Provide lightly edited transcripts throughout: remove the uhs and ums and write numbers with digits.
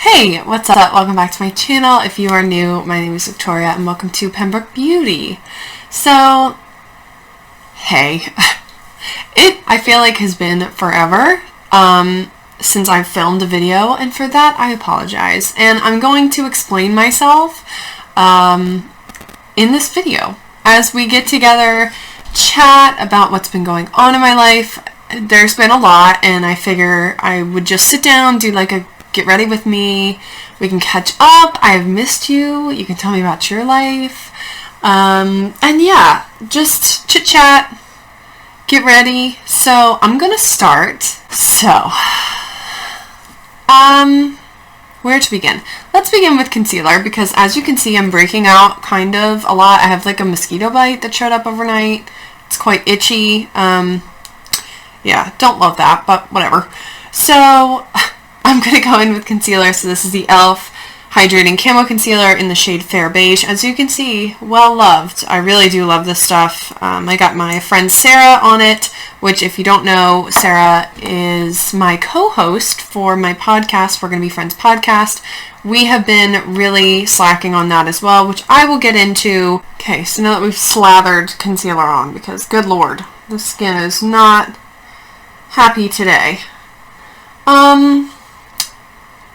Hey, what's up? Welcome back to my channel. If you are new, my name is Victoria and welcome to Pembroke Beauty. So, hey, I feel like has been forever since I've filmed a video, and for that I apologize. And I'm going to explain myself in this video as we get together, chat about what's been going on in my life. There's been a lot, and I figure I would just sit down, do like a get ready with me, we can catch up. I've missed you. You can tell me about your life. And yeah, just chit chat, get ready. So I'm gonna start. So, where to begin? Let's begin with concealer, because as you can see, I'm breaking out kind of a lot. I have like a mosquito bite that showed up overnight. It's quite itchy. Yeah, don't love that, but whatever. So I'm going to go in with concealer. So this is the e.l.f. Hydrating Camo Concealer in the shade Fair Beige. As you can see, well loved. I really do love this stuff. I got my friend Sarah on it, which if you don't know, Sarah is my co-host for my podcast, We're Gonna Be Friends podcast. We have been really slacking on that as well, which I will get into. Okay, so now that we've slathered concealer on, because good lord, the skin is not happy today.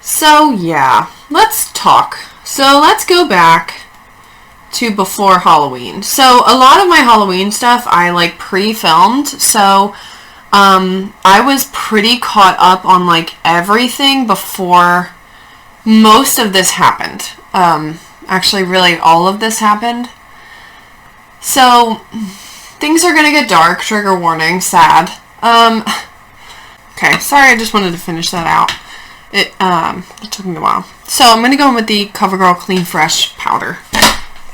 So yeah, let's talk. So let's go back to before Halloween. So a lot of my Halloween stuff I like pre-filmed, so I was pretty caught up on like everything before most of this happened. Actually really all of this happened. So things are gonna get dark, trigger warning, sad. Okay, sorry, I just wanted to finish that out. It took me a while. So I'm going to go in with the Covergirl Clean Fresh powder.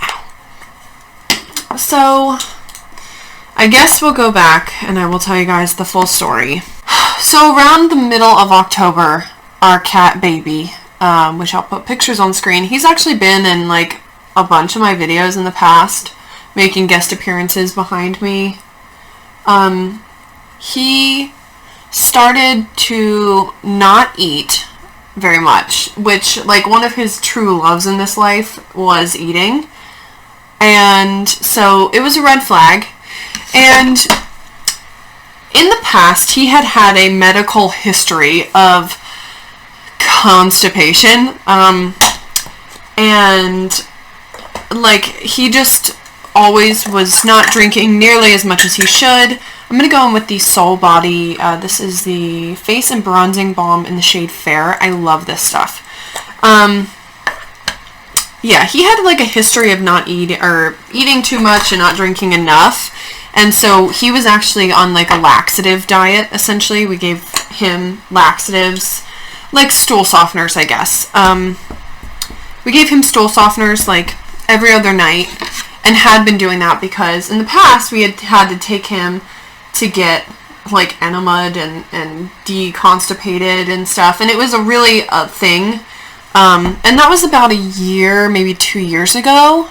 Ow. So I guess we'll go back and I will tell you guys the full story. So around the middle of October, our cat Baby, which I'll put pictures on screen, he's actually been in like a bunch of my videos in the past, making guest appearances behind me. He started to not eat very much, which like one of his true loves in this life was eating, and so it was a red flag. And in the past he had had a medical history of constipation, and like he just always was not drinking nearly as much as he should. I'm going to go in with the Soul Body. This is the Face and Bronzing Balm in the shade Fair. I love this stuff. Yeah, he had like a history of not eating too much and not drinking enough. And so he was actually on like a laxative diet, essentially. We gave him laxatives, like stool softeners, I guess. We gave him stool softeners like every other night, and had been doing that because in the past we had to take him to get like enemed and deconstipated and stuff, and it was a really thing, and that was about a year, maybe 2 years ago,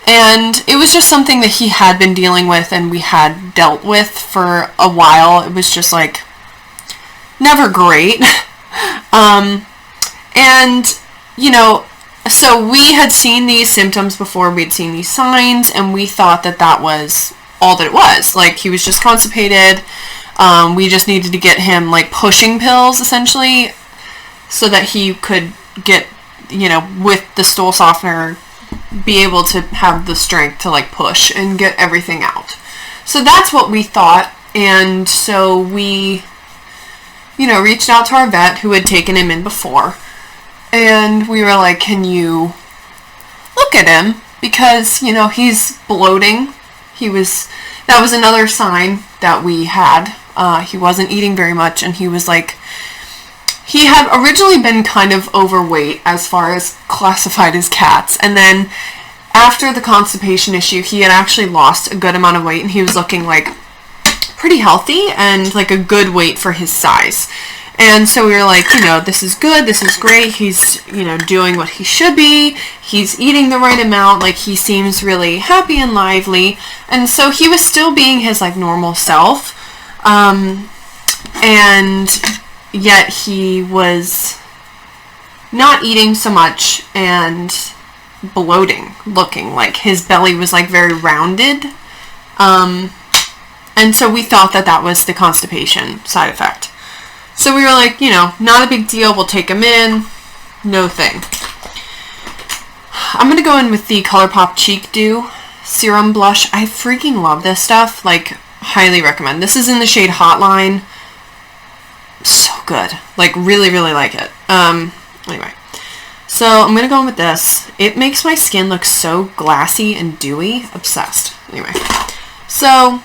and it was just something that he had been dealing with and we had dealt with for a while. It was just like never great. And you know, so we had seen these symptoms before, we'd seen these signs, and we thought that that was all that it was. Like, he was just constipated. We just needed to get him, like, pushing pills, essentially, so that he could get, you know, with the stool softener, be able to have the strength to, like, push and get everything out. So that's what we thought, and so we, you know, reached out to our vet who had taken him in before. And we were like, can you look at him? Because, you know, he's bloating. That was another sign that we had. He wasn't eating very much, and he was like, he had originally been kind of overweight as far as classified as cats. And then after the constipation issue, he had actually lost a good amount of weight, and he was looking like pretty healthy and like a good weight for his size. And so we were like, you know, this is good, this is great, he's, you know, doing what he should be, he's eating the right amount, like, he seems really happy and lively, and so he was still being his, like, normal self, and yet he was not eating so much and bloating looking. Like his belly was like very rounded. And so we thought that that was the constipation side effect. So we were like, you know, not a big deal. We'll take him in. No thing. I'm going to go in with the Colourpop Cheek Dew Serum Blush. I freaking love this stuff. Like, highly recommend. This is in the shade Hotline. So good. Like, really, really like it. Anyway. So, I'm going to go in with this. It makes my skin look so glassy and dewy. Obsessed. Anyway. So,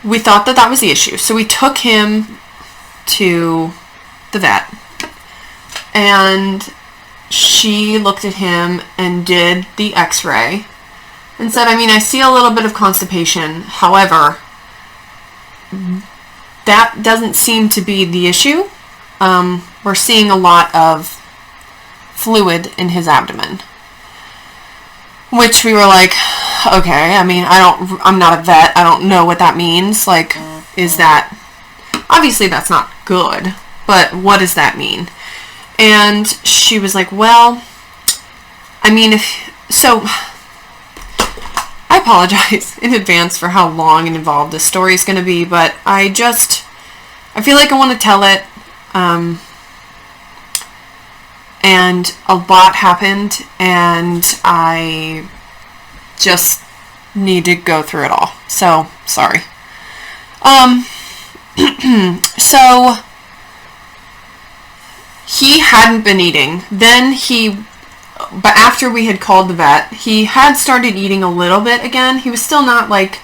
we thought that that was the issue. So, we took him to the vet. And she looked at him and did the x-ray and said, I mean, I see a little bit of constipation. However, that doesn't seem to be the issue. We're seeing a lot of fluid in his abdomen. Which we were like, okay, I mean, I'm not a vet. I don't know what that means. Like, is that, obviously that's not good, but what does that mean? And she was like, well, I mean, I apologize in advance for how long and involved this story is going to be, but I feel like I want to tell it, and a lot happened, and I just need to go through it all. So, sorry. So, he hadn't been eating. But after we had called the vet, he had started eating a little bit again. He was still not, like,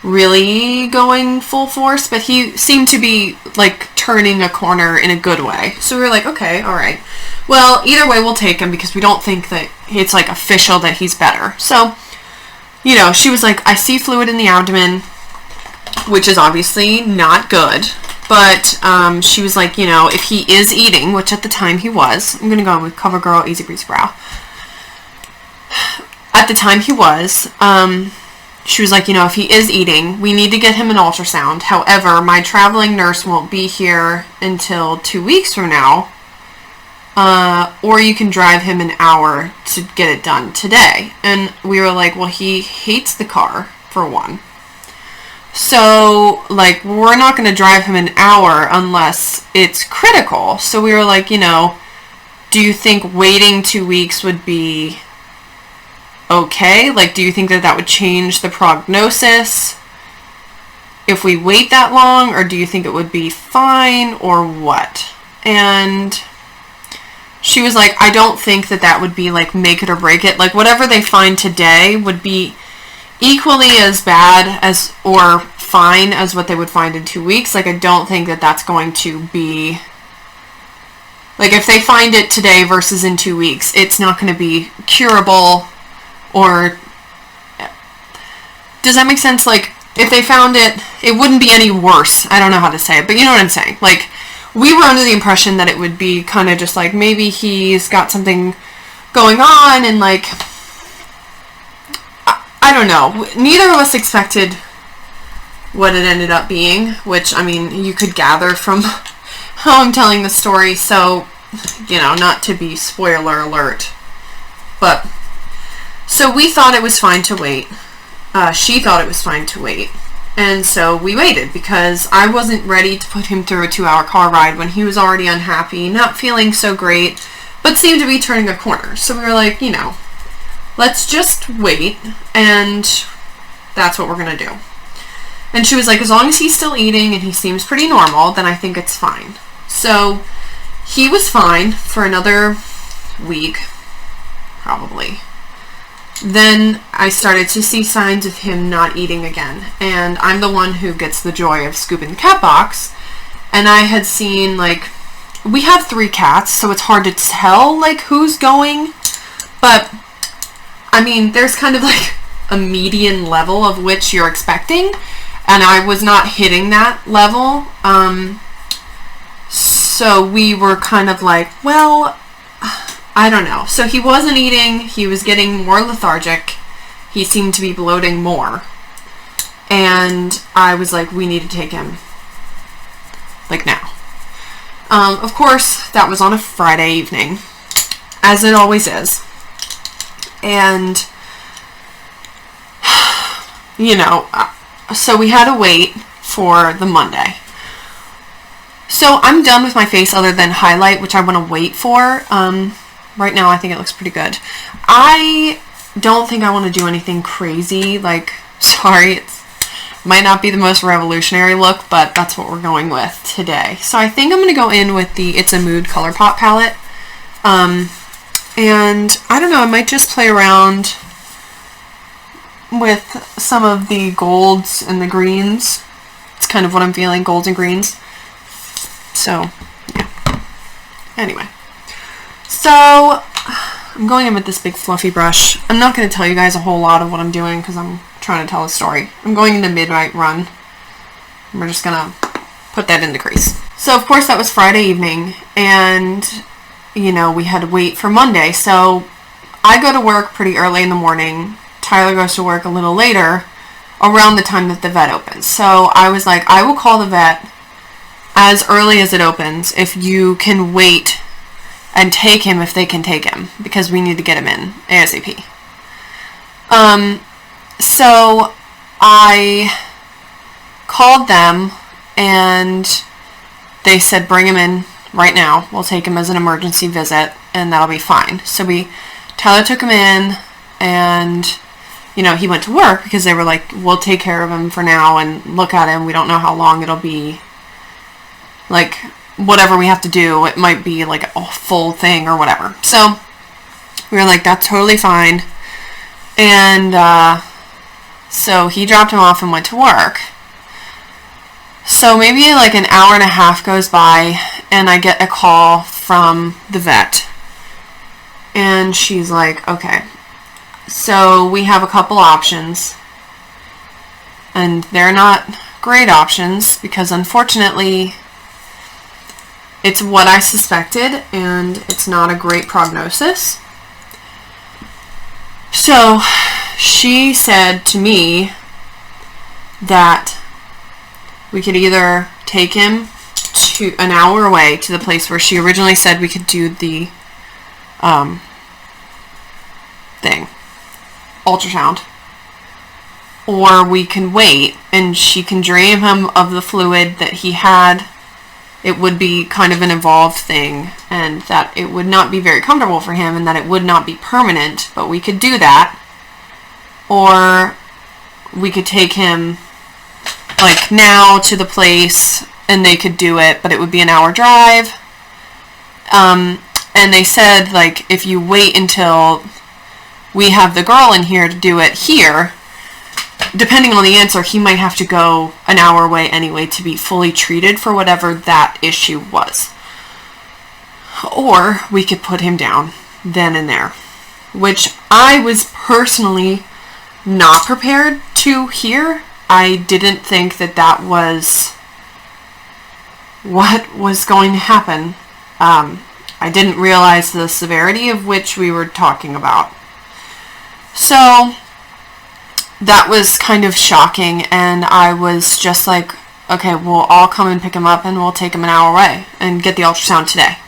really going full force, but he seemed to be, like, turning a corner in a good way. So we were like, okay, alright. Well, either way, we'll take him because we don't think that it's, like, official that he's better. So, you know, she was like, I see fluid in the abdomen, which is obviously not good. But she was like, you know, if he is eating, which at the time he was, I'm going to go with Covergirl Easy Breezy Brow. At the time he was, she was like, you know, if he is eating, we need to get him an ultrasound. However, my traveling nurse won't be here until 2 weeks from now. Or you can drive him an hour to get it done today. And we were like, well, he hates the car, for one. So, like, we're not going to drive him an hour unless it's critical. So we were like, you know, do you think waiting 2 weeks would be okay? Like, do you think that that would change the prognosis if we wait that long? Or do you think it would be fine or what? And she was like, I don't think that that would be, like, make it or break it. Like, whatever they find today would be equally as bad as or fine as what they would find in 2 weeks. Like, I don't think that that's going to be, like, if they find it today versus in 2 weeks, it's not going to be curable. Or does that make sense? Like, if they found it, it wouldn't be any worse. I don't know how to say it, but you know what I'm saying. Like, we were under the impression that it would be kind of just like, maybe he's got something going on and, like, I don't know. Neither of us expected what it ended up being, which, I mean, you could gather from how I'm telling the story, so, you know, not to be spoiler alert. But, so we thought it was fine to wait. She thought it was fine to wait. And so we waited because I wasn't ready to put him through a 2-hour car ride when he was already unhappy, not feeling so great, but seemed to be turning a corner. So we were like, you know, let's just wait, and that's what we're going to do. And she was like, as long as he's still eating and he seems pretty normal, then I think it's fine. So he was fine for another week, probably. Then I started to see signs of him not eating again. And I'm the one who gets the joy of scooping the cat box. And I had seen, like, we have 3 cats, so it's hard to tell, like, who's going. But I mean, there's kind of like a median level of which you're expecting, and I was not hitting that level. So we were kind of like, well, I don't know. So he wasn't eating, he was getting more lethargic, he seemed to be bloating more, and I was like, we need to take him, like, now. Of course, that was on a Friday evening, as it always is. And, you know, so we had to wait for the Monday. So I'm done with my face other than highlight, which I want to wait for. Right now, I think it looks pretty good. I don't think I want to do anything crazy. Like, sorry, it might not be the most revolutionary look, but that's what we're going with today. So I think I'm going to go in with the It's a Mood Colourpop palette. And I don't know, I might just play around with some of the golds and the greens. It's kind of what I'm feeling, golds and greens. So, yeah. Anyway. So, I'm going in with this big fluffy brush. I'm not going to tell you guys a whole lot of what I'm doing because I'm trying to tell a story. I'm going into midnight run. We're just going to put that in the crease. So, of course, that was Friday evening, and, you know, we had to wait for Monday. So, I go to work pretty early in the morning. Tyler goes to work a little later, around the time that the vet opens. So, I was like, I will call the vet as early as it opens if you can wait and take him if they can take him, because we need to get him in ASAP. So I called them and they said bring him in right now. We'll take him as an emergency visit and that'll be fine. So Tyler took him in, and you know, he went to work because they were like, we'll take care of him for now and look at him. We don't know how long it'll be. Like, whatever we have to do, it might be like a full thing or whatever. So we were like, that's totally fine. And so he dropped him off and went to work. So maybe like an hour and a half goes by and I get a call from the vet. And she's like, okay, so we have a couple options. And they're not great options because unfortunately it's what I suspected, and it's not a great prognosis. So, she said to me that we could either take him to an hour away to the place where she originally said we could do the ultrasound, or we can wait and she can drain him of the fluid that he had. It would be kind of an involved thing, and that it would not be very comfortable for him, and that it would not be permanent, but we could do that. Or we could take him like now to the place and they could do it, but it would be an hour drive. And they said, like, if you wait until we have the girl in here to do it here, depending on the answer, he might have to go an hour away anyway to be fully treated for whatever that issue was. Or we could put him down then and there, which I was personally not prepared to hear. I didn't think that that was what was going to happen. I didn't realize the severity of which we were talking about. So that was kind of shocking, and I was just like, okay, we'll all come and pick him up and we'll take him an hour away and get the ultrasound today.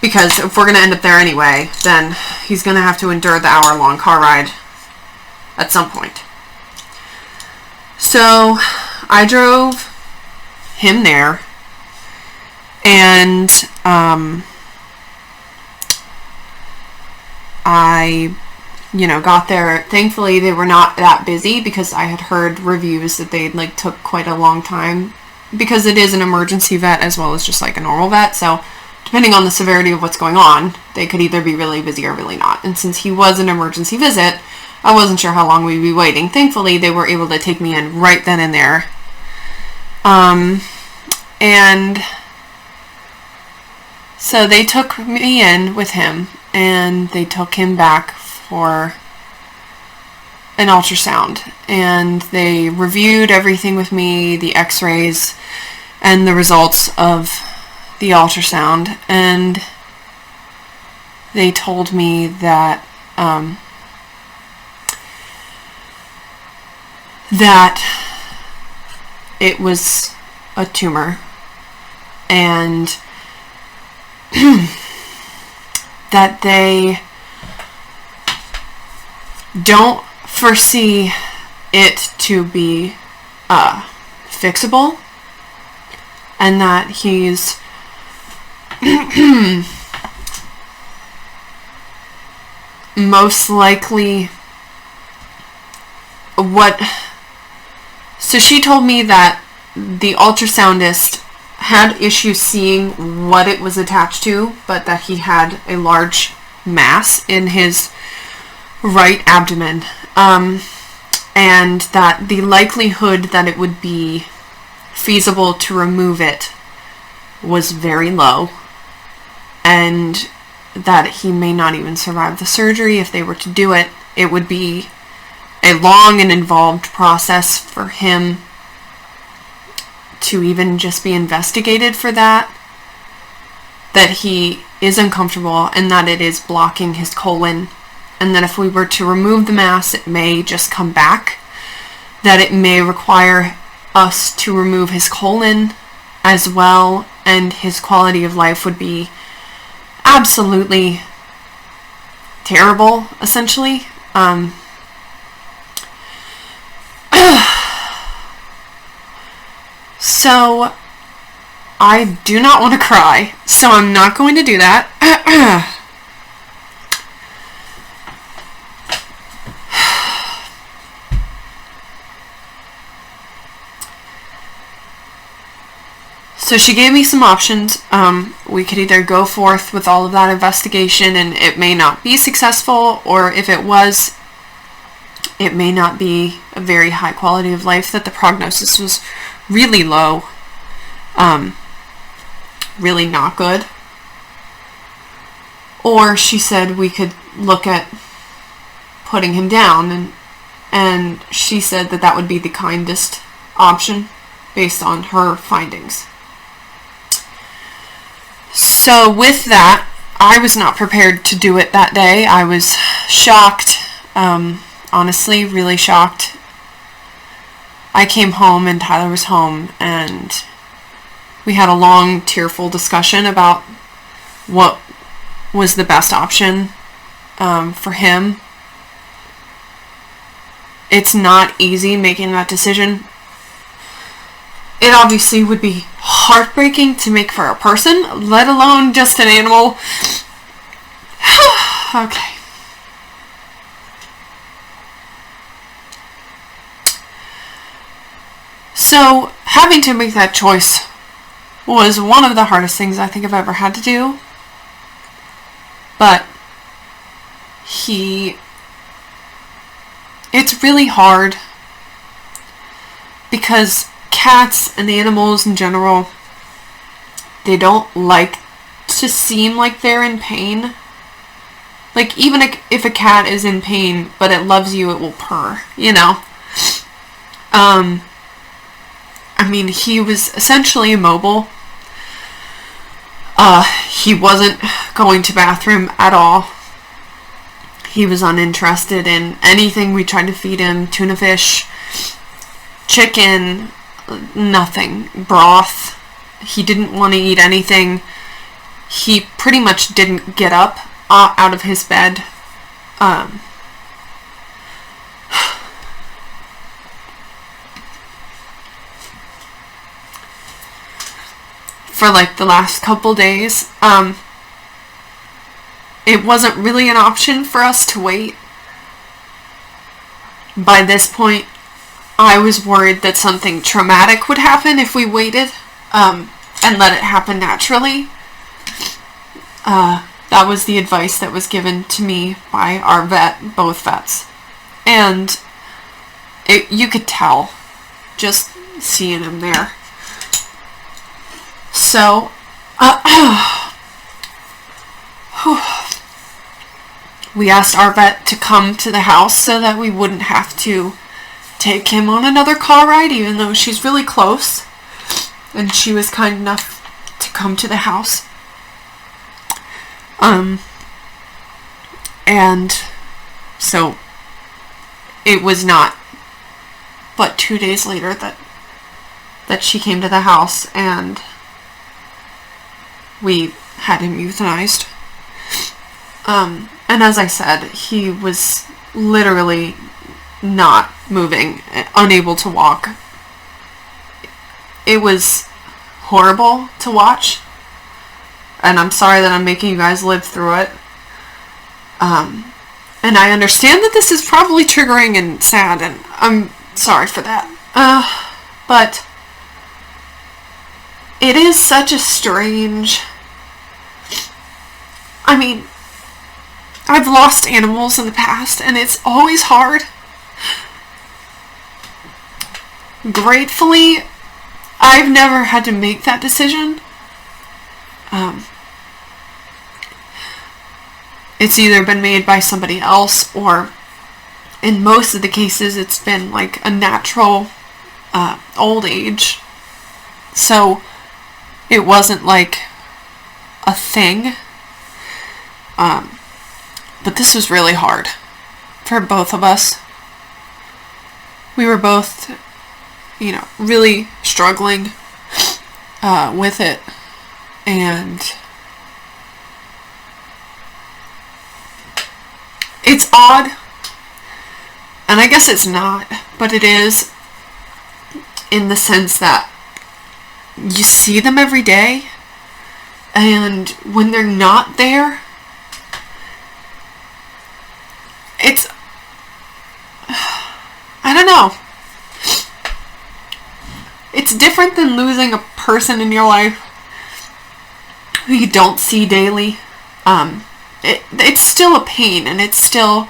Because if we're going to end up there anyway, then he's going to have to endure the hour-long car ride at some point. So I drove him there, and I got there. Thankfully, they were not that busy because I had heard reviews that they like took quite a long time, because it is an emergency vet as well as just like a normal vet. So depending on the severity of what's going on, they could either be really busy or really not. And since he was an emergency visit, I wasn't sure how long we'd be waiting. Thankfully, they were able to take me in right then and there. And so they took me in with him, and they took him back for an ultrasound, and they reviewed everything with me, the x-rays and the results of the ultrasound, and they told me that that it was a tumor, and that they don't foresee it to be fixable, and that he's most likely so she told me that the ultrasoundist had issues seeing what it was attached to, but that he had a large mass in his right abdomen, and that the likelihood that it would be feasible to remove it was very low, and that he may not even survive the surgery if they were to do it. It would be a long and involved process for him to even just be investigated for that he is uncomfortable, and that it is blocking his colon, and that if we were to remove the mass, it may just come back, that it may require us to remove his colon as well, and his quality of life would be absolutely terrible, essentially. So I do not want to cry, so I'm not going to do that. So she gave me some options. We could either go forth with all of that investigation and it may not be successful, or if it was, it may not be a very high quality of life, that the prognosis was really low, really not good. Or she said we could look at putting him down, and she said that that would be the kindest option based on her findings. So with that, I was not prepared to do it that day. I was shocked, honestly, really shocked. I came home and Tyler was home, and we had a long, tearful discussion about what was the best option for him. It's not easy making that decision. It obviously would be heartbreaking to make for a person, let alone just an animal. Okay. So, having to make that choice was one of the hardest things I think I've ever had to do. But it's really hard because cats and animals in general, they don't like to seem like they're in pain. Like, even if a cat is in pain but it loves you, it will purr, you know? I mean, he was essentially immobile. He wasn't going to bathroom at all. He was uninterested in anything we tried to feed him. Tuna fish, chicken, nothing. Broth. He didn't want to eat anything. He pretty much didn't get up out of his bed. For like the last couple days. It wasn't really an option for us to wait. By this point, I was worried that something traumatic would happen if we waited and let it happen naturally. That was the advice that was given to me by our vet, both vets. And you could tell just seeing him there. So, we asked our vet to come to the house so that we wouldn't have to take him on another car ride, even though she's really close. And she was kind enough to come to the house. And so it was not but 2 days later that she came to the house, and we had him euthanized. And as I said, he was literally not moving, unable to walk. It was horrible to watch, and I'm sorry that I'm making you guys live through it. And I understand that this is probably triggering and sad, and I'm sorry for that. But it is such a strange... I mean, I've lost animals in the past, and it's always hard. Gratefully, I've never had to make that decision. It's either been made by somebody else, or in most of the cases it's been like a natural old age. So it wasn't like a thing. But this was really hard for both of us. We were both, you know, really struggling with it. And it's odd, and I guess it's not, but it is, in the sense that you see them every day, and when they're not there, it's, I don't know, it's different than losing a person in your life who you don't see daily. It's still a pain, and it's still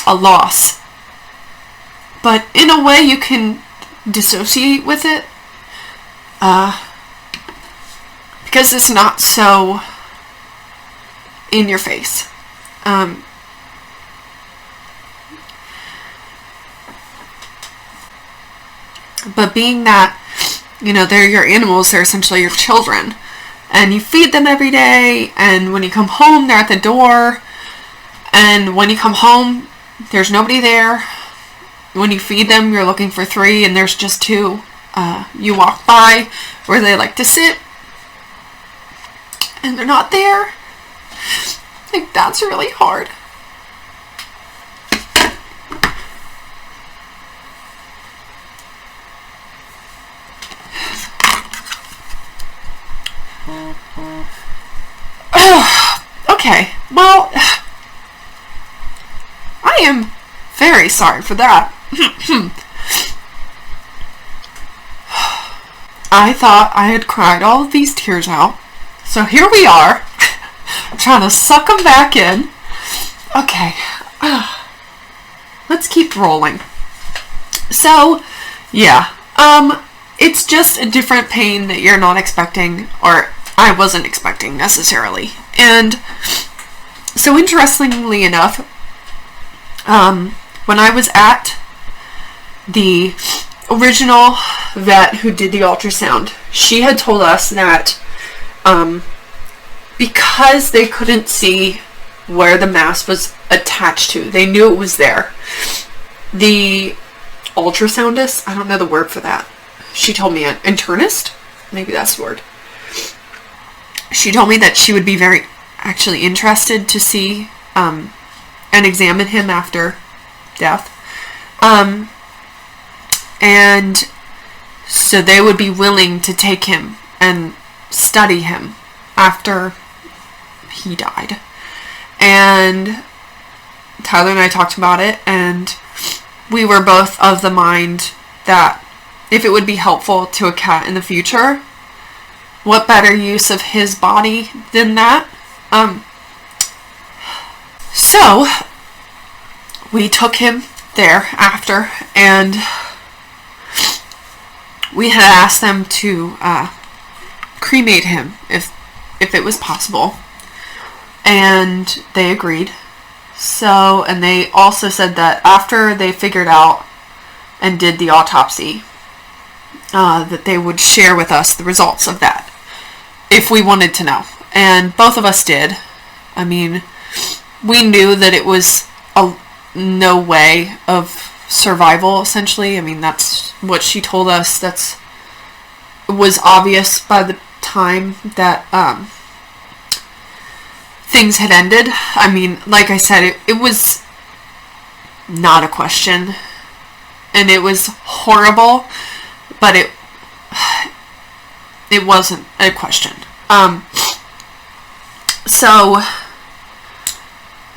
a loss, but in a way you can dissociate with it, because it's not so in your face. But being that, you know, they're your animals, they're essentially your children, and you feed them every day, and when you come home, they're at the door, and when you come home, there's nobody there. When you feed them, you're looking for 3, and there's just 2. You walk by where they like to sit, and they're not there. Like, that's really hard. Okay, well, I am very sorry for that. I thought I had cried all of these tears out, so here we are, trying to suck them back in. Okay, let's keep rolling. So, yeah, it's just a different pain that you're not expecting, or I wasn't expecting necessarily. And so, interestingly enough, when I was at the original vet who did the ultrasound, she had told us that because they couldn't see where the mass was attached to, they knew it was there. The ultrasoundist, I don't know the word for that. She told me an internist, maybe that's the word. She told me that she would be very actually interested to see and examine him after death. And so they would be willing to take him and study him after he died. And Tyler and I talked about it, and we were both of the mind that if it would be helpful to a cat in the future, what better use of his body than that? So we took him there after, and we had asked them to cremate him if it was possible, and they agreed. So, and they also said that after they figured out and did the autopsy, that they would share with us the results of that if we wanted to know. And both of us did. I mean, we knew that it was no way of survival, essentially. I mean, that's what she told us. Was obvious by the time that things had ended. I mean, like I said, it was not a question, and it was horrible, but it wasn't a question.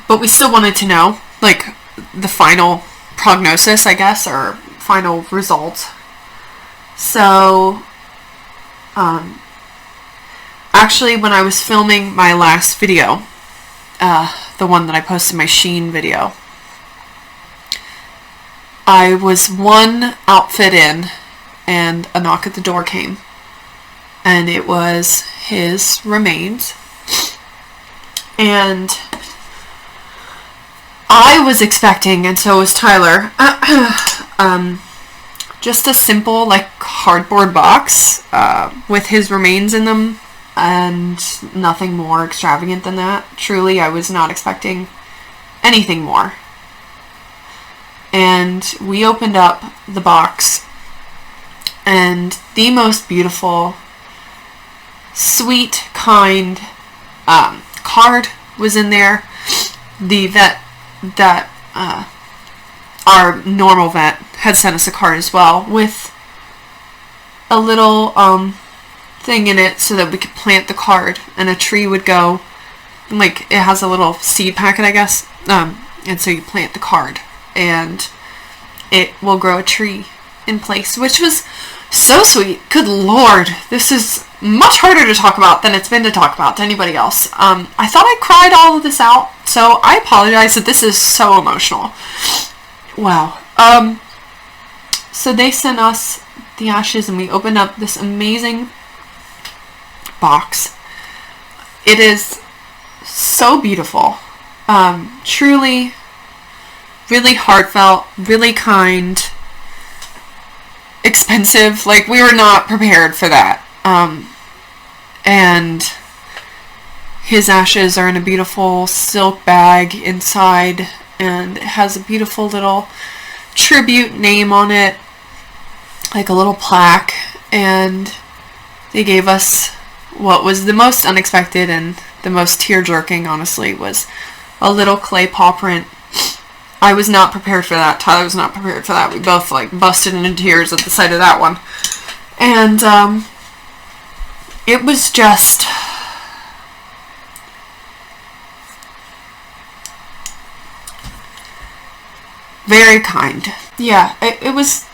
But we still wanted to know, like, the final prognosis, I guess, or final result. So, actually, when I was filming my last video, the one that I posted, my Sheen video, I was one outfit in, and a knock at the door came. And it was his remains. And I was expecting, and so was Tyler, just a simple, like, cardboard box with his remains in them, and nothing more extravagant than that. Truly, I was not expecting anything more. And we opened up the box, and the most beautiful, sweet, kind card was in there. The vet that our normal vet had sent us a card as well, with a little thing in it so that we could plant the card, and a tree would go, like, it has a little seed packet, I guess, and so you plant the card and it will grow a tree in place, which was so sweet. Good Lord, this is much harder to talk about than it's been to talk about to anybody else. I thought I cried all of this out, so I apologize that this is so emotional. Wow. So they sent us the ashes, and we opened up this amazing box. It is so beautiful. Truly, really heartfelt, really kind, expensive. Like, we were not prepared for that. And his ashes are in a beautiful silk bag inside, and it has a beautiful little tribute name on it, like a little plaque. And they gave us what was the most unexpected and the most tear-jerking, honestly, was a little clay paw print. I was not prepared for that. Tyler was not prepared for that. We both, like, busted into tears at the sight of that one. And it was just very kind. Yeah, it was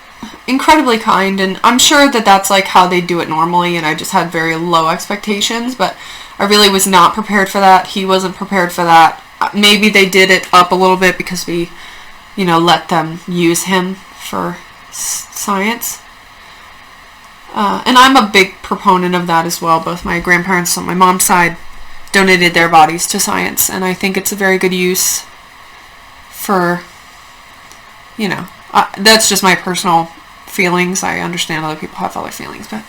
incredibly kind, and I'm sure that that's, like, how they do it normally, and I just had very low expectations, but I really was not prepared for that. He wasn't prepared for that. Maybe they did it up a little bit because we, you know, let them use him for science. And I'm a big proponent of that as well. Both my grandparents on my mom's side donated their bodies to science, and I think it's a very good use for, you know, that's just my personal feelings. I understand other people have other feelings, but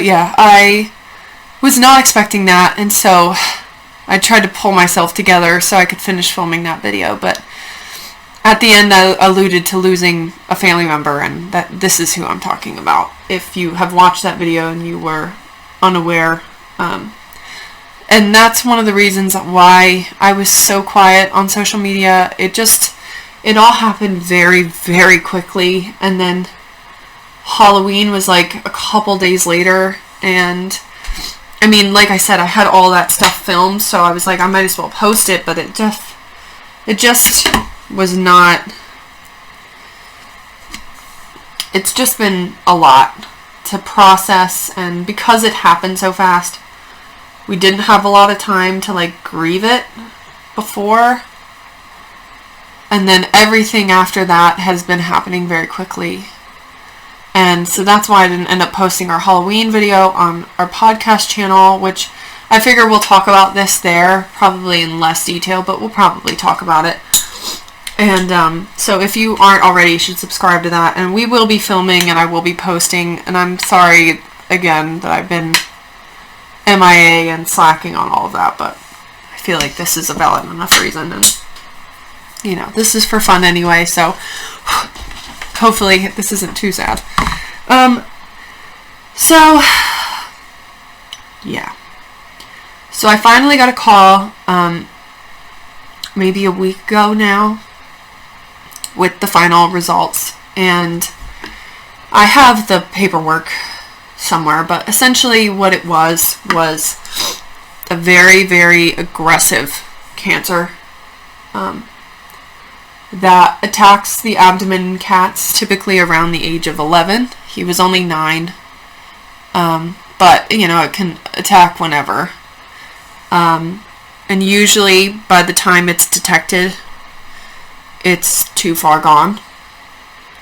yeah, I was not expecting that, and so I tried to pull myself together so I could finish filming that video, but at the end I alluded to losing a family member, and that this is who I'm talking about. If you have watched that video and you were unaware, and that's one of the reasons why I was so quiet on social media. It all happened very, very quickly, and then Halloween was like a couple days later, and I mean, like I said, I had all that stuff filmed, so I was like, I might as well post it, but it just was not, it's just been a lot to process, and because it happened so fast, we didn't have a lot of time to, like, grieve it before, and then everything after that has been happening very quickly. And so that's why I didn't end up posting our Halloween video on our podcast channel, which I figure we'll talk about this there, probably in less detail, but we'll probably talk about it. And so if you aren't already, you should subscribe to that. And we will be filming, and I will be posting, and I'm sorry again that I've been MIA and slacking on all of that, but I feel like this is a valid enough reason, and, you know, this is for fun anyway, so hopefully this isn't too sad. So, yeah. So I finally got a call, maybe a week ago now, with the final results, and I have the paperwork somewhere, but essentially what it was a very, very aggressive cancer that attacks the abdomen in cats typically around the age of 11. He was only 9, but you know, it can attack whenever, and usually by the time it's detected, it's too far gone,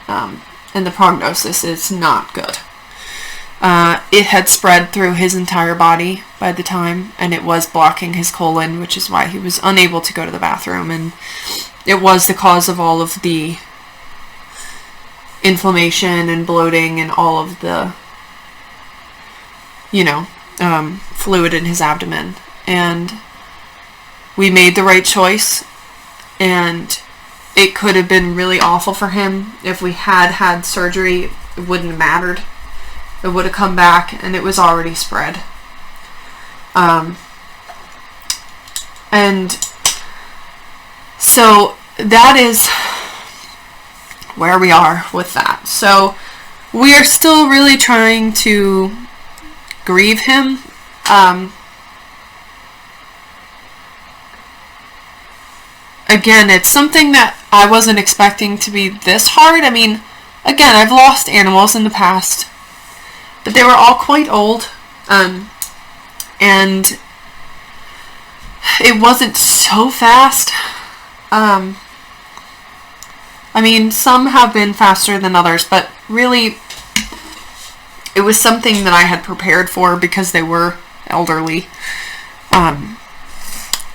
and the prognosis is not good. It had spread through his entire body by the time, and it was blocking his colon, which is why he was unable to go to the bathroom, and it was the cause of all of the inflammation and bloating and all of the, you know, fluid in his abdomen. And we made the right choice, and it could have been really awful for him if we had had surgery. It wouldn't have mattered. It would have come back, and it was already spread. And so that is where we are with that. So we are still really trying to grieve him. Again, it's something that I wasn't expecting to be this hard. I mean, again, I've lost animals in the past, but they were all quite old, and it wasn't so fast. I mean, some have been faster than others, but really, it was something that I had prepared for because they were elderly.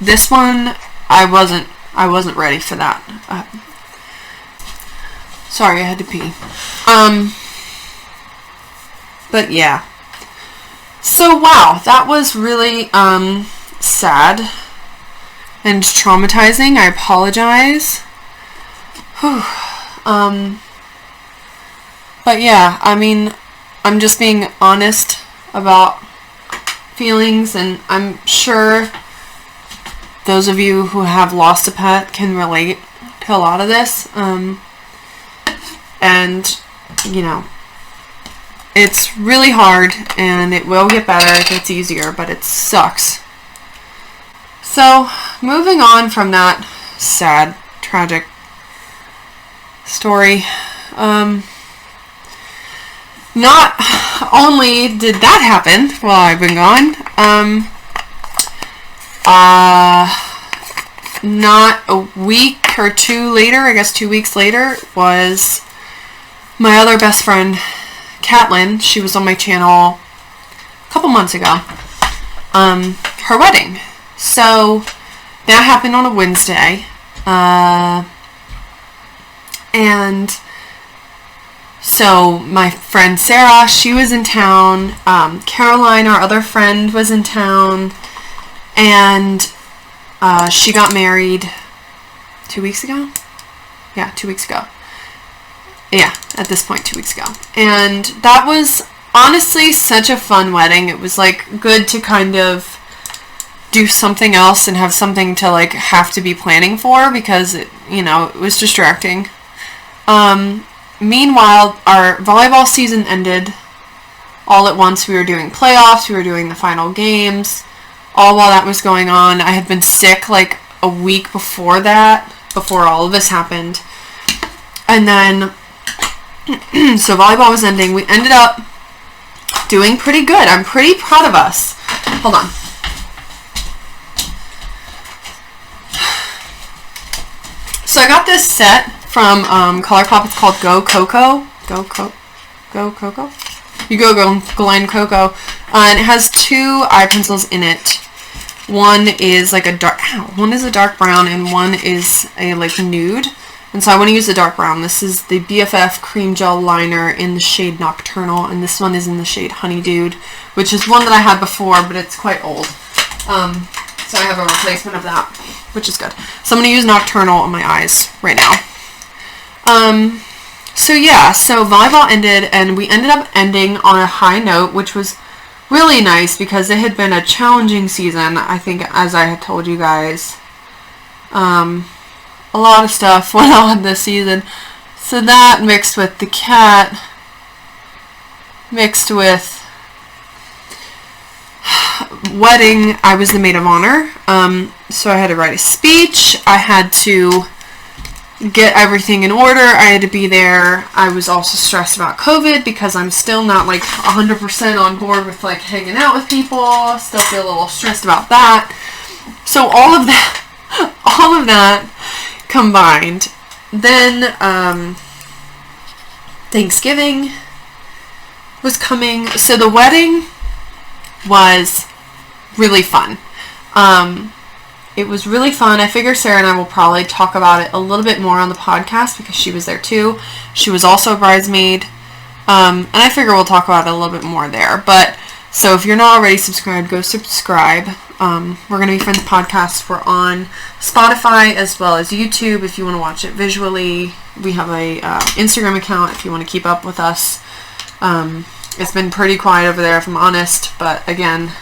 This one, I wasn't ready for that. Sorry, I had to pee. But yeah. So wow, that was really sad and traumatizing. I apologize. Whew. But yeah, I mean, I'm just being honest about feelings, and I'm sure those of you who have lost a pet can relate to a lot of this. And, you know, it's really hard, and it will get better. It gets easier, but it sucks. So, moving on from that sad, tragic story, not only did that happen while I've been gone, not a week or two later, I guess 2 weeks later, was my other best friend, Caitlin. She was on my channel a couple months ago. Her wedding. So that happened on a Wednesday. And so my friend Sarah, she was in town. Caroline, our other friend, was in town. And she got married 2 weeks ago? Yeah, 2 weeks ago. Yeah, at this point, 2 weeks ago. And that was honestly such a fun wedding. It was like good to kind of do something else and have something to like have to be planning for, because it, you know, it was distracting. Meanwhile, our volleyball season ended all at once. We were doing playoffs, we were doing the final games, all while that was going on. I had been sick like a week before that, before all of this happened. And then, so volleyball was ending. We ended up doing pretty good. I'm pretty proud of us. Hold on. So I got this set from Colourpop. It's called Go Coco. Go Coco? You go Glen Coco. And it has two eye pencils in it. One is like a dark brown, and one is a like nude. And so I want to use the dark brown. This is the BFF Cream Gel Liner in the shade Nocturnal, and this one is in the shade Honeydew, which is one that I had before, but it's quite old. So I have a replacement of that, which is good. So I'm going to use Nocturnal on my eyes right now. So yeah, so volleyball ended, and we ended up ending on a high note, which was really nice because it had been a challenging season. I think, as I had told you guys, a lot of stuff went on this season. So that mixed with the cat, mixed with wedding, I was the maid of honor. So I had to write a speech. I had to get everything in order. I had to be there. I was also stressed about COVID because I'm still not like 100% on board with like hanging out with people. Still feel a little stressed about that. So all of that combined. Then Thanksgiving was coming. So the wedding was really fun. It was really fun. I figure Sarah and I will probably talk about it a little bit more on the podcast because she was there too. She was also a bridesmaid. And I figure we'll talk about it a little bit more there. But, so if you're not already subscribed, go subscribe. We're going to be Friends Podcast. We're on Spotify as well as YouTube if you want to watch it visually. We have a Instagram account if you want to keep up with us. It's been pretty quiet over there if I'm honest. But again,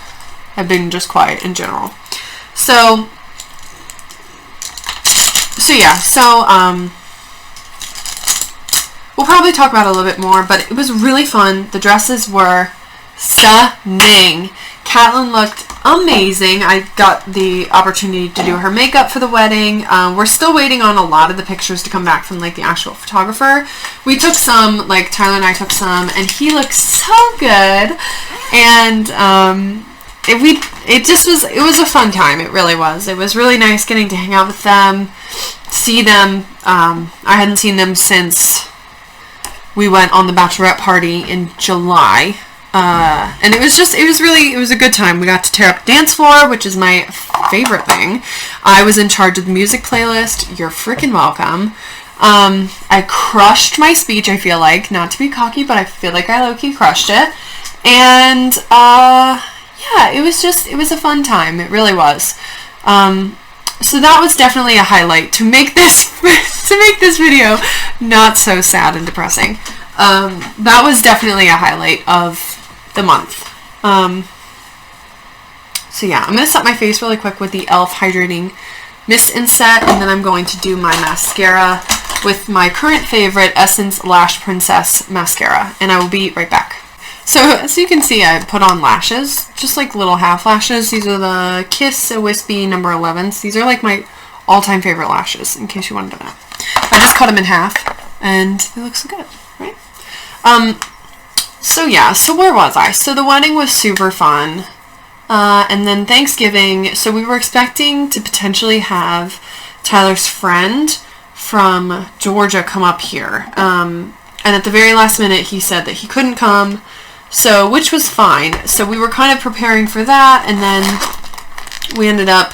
I've been just quiet in general. So yeah, we'll probably talk about it a little bit more, but it was really fun. The dresses were stunning. Catelyn looked amazing. I got the opportunity to do her makeup for the wedding. We're still waiting on a lot of the pictures to come back from like the actual photographer. We took some, like Tyler and I took some, and he looked so good. And it was a fun time. It really was. It was really nice getting to hang out with them, see them. I hadn't seen them since we went on the bachelorette party in July. And it was a good time. We got to tear up the dance floor, which is my favorite thing. I was in charge of the music playlist. You're freaking welcome. I crushed my speech, I feel like. Not to be cocky, but I feel like I low-key crushed it. And, yeah, it was a fun time. It really was. So that was definitely a highlight to make this video not so sad and depressing. That was definitely a highlight of the month. So yeah, I'm going to set my face really quick with the e.l.f. Hydrating Mist and Set, and then I'm going to do my mascara with my current favorite Essence Lash Princess mascara, and I will be right back. So as you can see, I put on lashes, just like little half lashes. These are the Kiss Wispy number 11s. These are like my all-time favorite lashes, in case you wanted to know. I just cut them in half, and they look so good, right? So yeah, so where was I? So the wedding was super fun, and then Thanksgiving, so we were expecting to potentially have Tyler's friend from Georgia come up here, and at the very last minute he said that he couldn't come. So, which was fine. So we were kind of preparing for that, and then we ended up,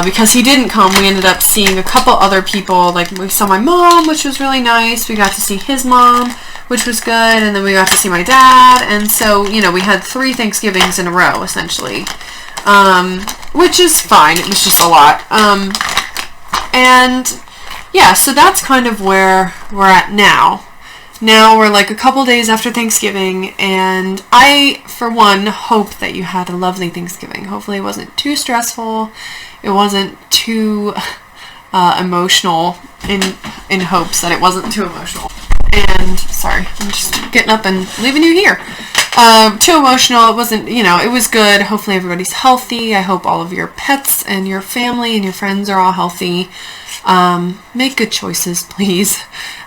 because he didn't come, we ended up seeing a couple other people. Like, we saw my mom, which was really nice. We got to see his mom, which was good, and then we got to see my dad, and so, you know, we had 3 Thanksgivings in a row, essentially, which is fine. It was just a lot. And, yeah, so that's kind of where we're at now. Now we're like a couple days after Thanksgiving, and I, for one, hope that you had a lovely Thanksgiving. Hopefully it wasn't too stressful. It wasn't too emotional, in hopes that it wasn't too emotional. And, sorry, I'm just getting up and leaving you here. Too emotional. It wasn't, you know, it was good. Hopefully everybody's healthy. I hope all of your pets and your family and your friends are all healthy. Make good choices, please.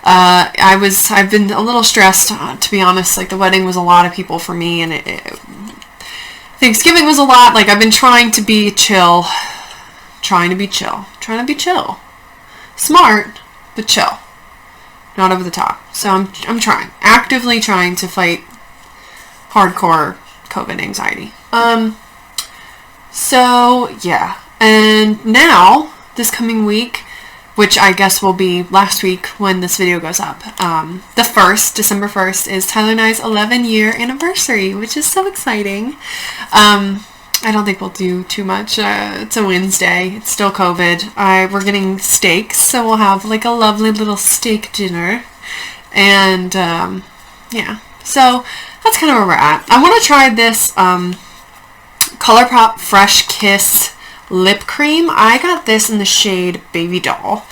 I've been a little stressed, to be honest. Like, the wedding was a lot of people for me, and Thanksgiving was a lot. Like, I've been trying to be chill. Trying to be chill. Smart, but chill. Not over the top. So I'm trying. Actively trying to fight hardcore COVID anxiety. So, yeah. And now, this coming week, which I guess will be last week when this video goes up, the 1st, December 1st, is Tyler and I's 11-year anniversary, which is so exciting. I don't think we'll do too much. It's a Wednesday. It's still COVID. We're getting steaks, so we'll have like a lovely little steak dinner. And, yeah. So, that's kind of where we're at. I want to try this Colourpop Fresh Kiss lip cream. I got this in the shade Baby Doll.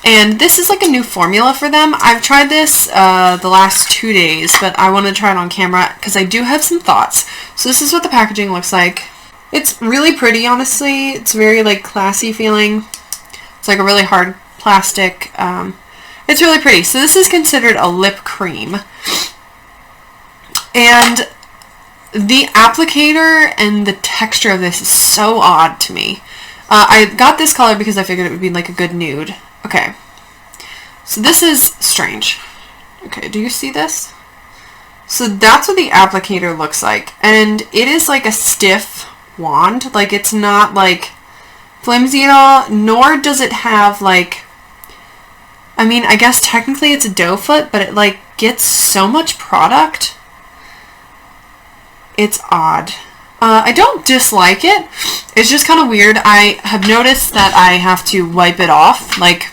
And this is like a new formula for them. I've tried this the last 2 days, but I want to try it on camera because I do have some thoughts. So this is what the packaging looks like. It's really pretty, honestly. It's very like classy feeling. It's like a really hard plastic. It's really pretty. So this is considered a lip cream. And the applicator and the texture of this is so odd to me. I got this color because I figured it would be like a good nude. Okay. So this is strange. Okay, do you see this? So that's what the applicator looks like. And it is like a stiff wand. Like it's not like flimsy at all, nor does it have like, I mean, I guess technically it's a doe foot, but it like gets so much product. It's odd. I don't dislike it. It's just kind of weird. I have noticed that I have to wipe it off, like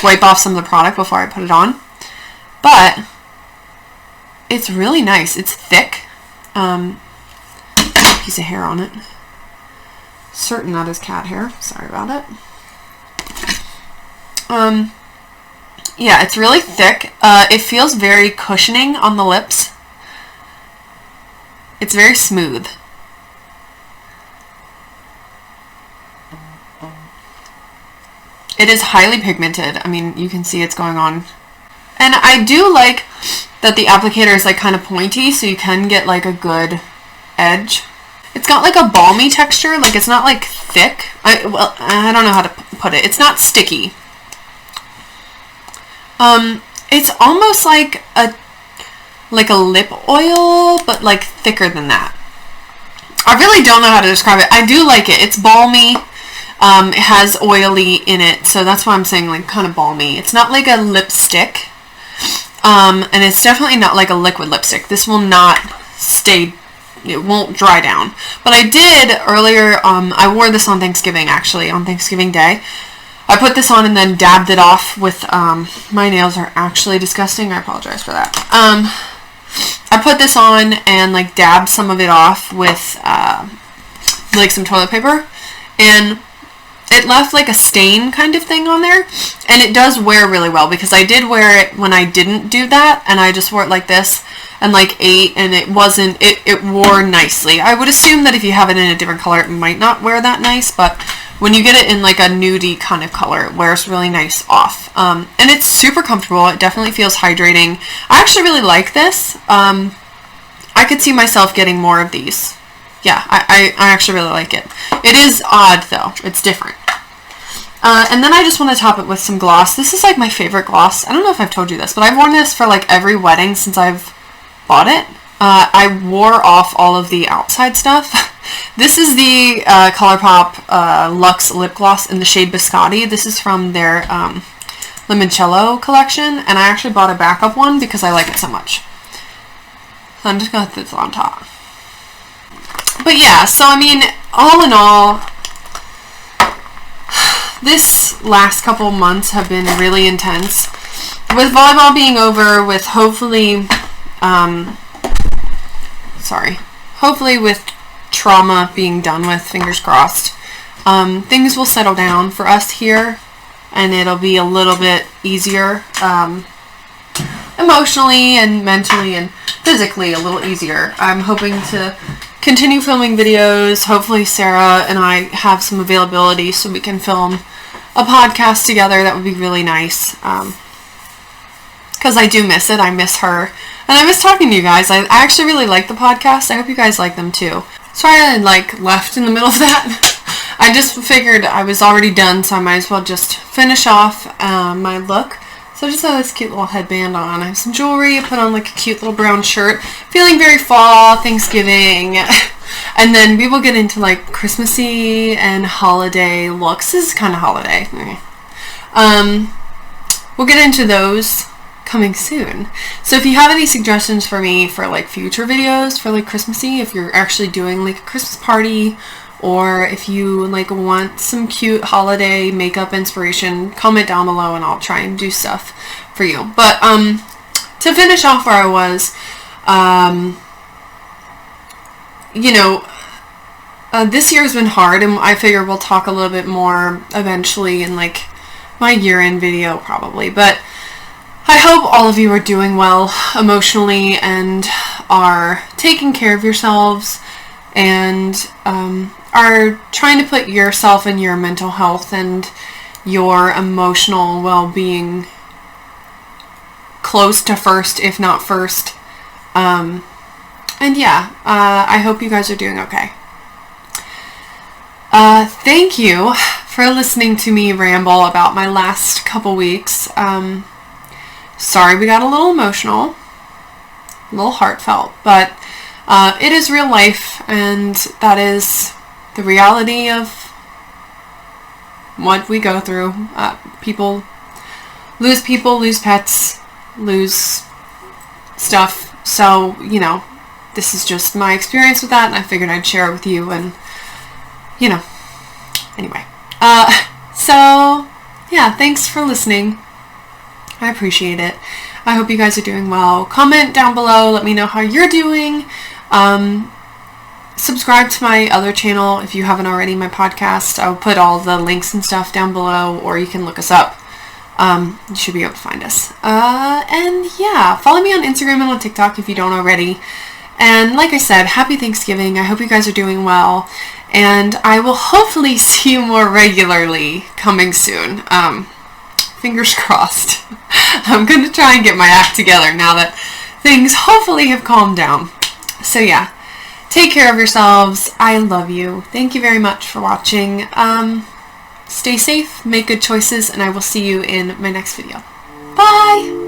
wipe off some of the product before I put it on. But it's really nice. It's thick. Piece of hair on it. Certain that is cat hair. Sorry about it. Yeah, it's really thick. It feels very cushioning on the lips. It's very smooth. It is highly pigmented. I mean, you can see it's going on. And I do like that the applicator is like kind of pointy, so you can get like a good edge. It's got like a balmy texture. Like it's not like thick. I don't know how to put it. It's not sticky. It's almost like a lip oil, but like thicker than that. I really don't know how to describe it. I do like it. It's balmy. It has oily in it, so that's why I'm saying like kind of balmy. It's not like a lipstick, and it's definitely not like a liquid lipstick. This will not stay, it won't dry down. But I did earlier, I wore this on Thanksgiving, actually, on Thanksgiving Day. I put this on and then dabbed it off with, my nails are actually disgusting. I apologize for that. I put this on and like dabbed some of it off with like some toilet paper, and it left like a stain kind of thing on there, and it does wear really well because I did wear it when I didn't do that, and I just wore it like this and like ate, and it wasn't, it wore nicely. I would assume that if you have it in a different color it might not wear that nice, but when you get it in like a nudie kind of color, it wears really nice off. And it's super comfortable. It definitely feels hydrating. I actually really like this. I could see myself getting more of these. Yeah, I actually really like it. It is odd though. It's different. And then I just want to top it with some gloss. This is like my favorite gloss. I don't know if I've told you this, but I've worn this for like every wedding since I've bought it. I wore off all of the outside stuff. This is the Colourpop Luxe Lip Gloss in the shade Biscotti. This is from their Limoncello collection, and I actually bought a backup one because I like it so much. So I'm just going to put this on top. But yeah, so I mean, all in all, this last couple months have been really intense. With volleyball being over, with hopefully with trauma being done with, fingers crossed, things will settle down for us here, and it'll be a little bit easier, emotionally and mentally and physically a little easier. I'm hoping to continue filming videos. Hopefully Sarah and I have some availability so we can film a podcast together. That would be really nice, because I do miss it. I miss her, and I miss talking to you guys. I actually really like the podcast. I hope you guys like them too. Sorry I like left in the middle of that. I just figured I was already done, so I might as well just finish off my look. So I just have this cute little headband on. I have some jewelry. I put on like a cute little brown shirt. Feeling very fall, Thanksgiving. And then we will get into like Christmassy and holiday looks. This is kind of holiday. We'll get into those coming soon. So if you have any suggestions for me for like future videos for like Christmassy, if you're actually doing like a Christmas party, or if you like want some cute holiday makeup inspiration, comment down below and I'll try and do stuff for you. But to finish off where I was, you know, this year has been hard, and I figure we'll talk a little bit more eventually in like my year-end video probably, but I hope all of you are doing well emotionally and are taking care of yourselves and are trying to put yourself and your mental health and your emotional well-being close to first, if not first. And yeah, I hope you guys are doing okay. Thank you for listening to me ramble about my last couple weeks. Sorry we got a little emotional, a little heartfelt, but it is real life, and that is the reality of what we go through. People, lose pets, lose stuff, so, you know, this is just my experience with that, and I figured I'd share it with you, and, you know, anyway. So, yeah, thanks for listening. I appreciate it. I hope you guys are doing well. Comment down below, let me know how you're doing. Subscribe to my other channel if you haven't already, my podcast. I'll put all the links and stuff down below, or you can look us up. You should be able to find us. And yeah, follow me on Instagram and on TikTok if you don't already. And like I said, happy Thanksgiving. I hope you guys are doing well. And I will hopefully see you more regularly coming soon. Fingers crossed. I'm going to try and get my act together now that things hopefully have calmed down. So yeah, take care of yourselves. I love you. Thank you very much for watching. Stay safe, make good choices, and I will see you in my next video. Bye!